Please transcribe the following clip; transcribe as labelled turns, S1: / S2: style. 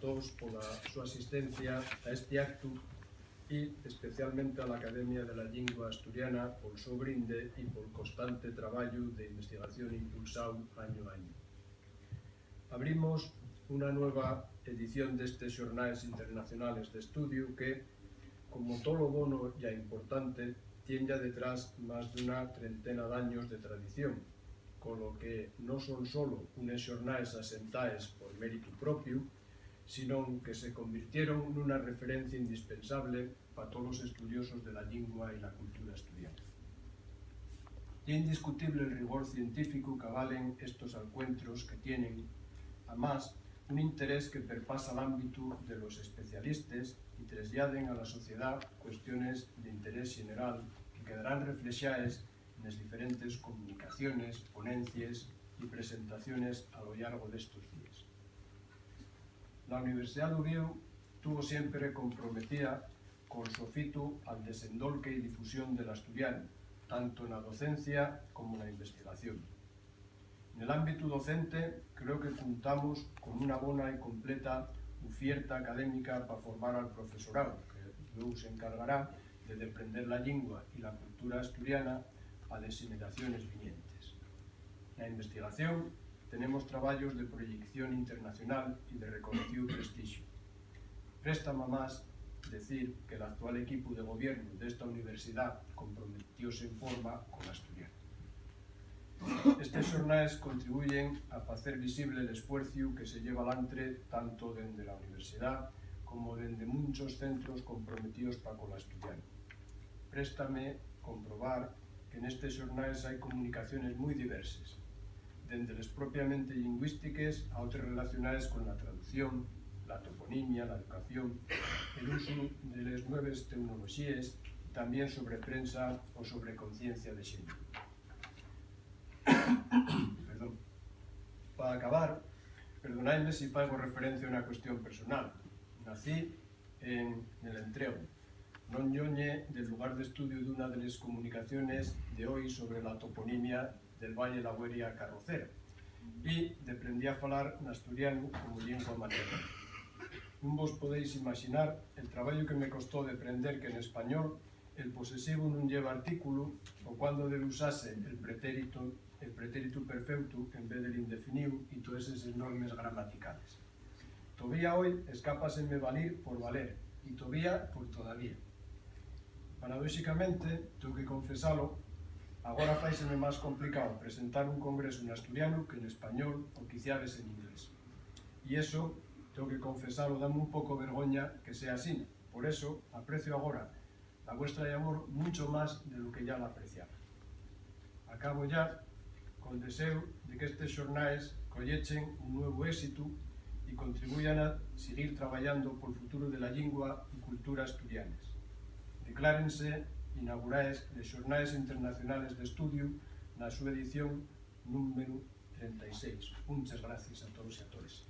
S1: todos pola súa asistencia a este acto e especialmente a la Academia de la Lingua Asturiana pol seu brinde e pol constante traballo de investigación impulsado año a año. Abrimos unha nueva edición destes xornais internacionales de estudio que, como todo bono e importante, tien ya detrás máis dunha trentena de años de tradición, colo que non son solo unes xornais asentaes por mérito propio, sino que se convirtieron nunha referencia indispensable para todos os estudiosos de la lingua e la cultura asturiana. É indiscutible el rigor científico que avalen estos encuentros que tienen, además, un interés que perpasa el ámbito de los especialistas y trasladen a la sociedad cuestiones de interés general que quedarán reflejadas en las diferentes comunicaciones, ponencias y presentaciones a lo largo de estos días. La Universidad de Oviedo tuvo siempre comprometida con su fito al desendolque y difusión del asturiano, tanto en la docencia como en la investigación. En el ámbito docente, creo que contamos con una buena y completa oferta académica para formar al profesorado, que luego se encargará de aprender la lengua y la cultura asturiana a las generaciones vinientes. En la investigación tenemos trabajos de proyección internacional y de reconocido prestigio. Préstame más decir que el actual equipo de gobierno de esta universidad comprometióse en forma con la asturiana. Estes xornais contribuyen a facer visible el esfuerzo que se lleva adelante tanto dende la universidad como dende muchos centros comprometidos para con la asturiana. Préstame comprobar que nestes xornais hai comunicaciones moi diversas, dende les propiamente lingüísticas a outras relacionadas con la traducción, la toponimia, la educación, el uso de las nuevas tecnologías, también sobre prensa o sobre conciencia de xénero. Perdón. Para acabar, perdonadme si fago referencia a unha cuestión personal. Nací en el Entrego, non lloñe del lugar de estudio dunha de las comunicaciones de hoy sobre la toponimia del Valle de la Hueria Carrocera e aprendí a falar en asturiano como lengua materna. Non vos podéis imaginar el traballo que me costó de aprender que en español el posesivo non lleva artículo o cuando debe usarse el pretérito perfecto en vez del indefinido e todas esas normas gramaticales. Todavía hoy escápaseme valer por valer e todavía por todavía. Paradóxicamente, tengo que confesalo, agora faiseme máis complicado presentar un congreso en asturiano que en español ou quiciades en inglés. E iso, tengo que confesalo, dame un pouco vergoña que sea así. Por eso, aprecio agora a vuestra amor mucho más de lo que ya la apreciaba. Acabo ya con deseo de que estes xornais collechen un nuevo éxito e contribuyan a seguir traballando por futuro de la lingua e cultura asturianas. Declárense inauguraes de xornais internacionales de estudio na súa edición número 36. Muchas gracias a todos e a todas.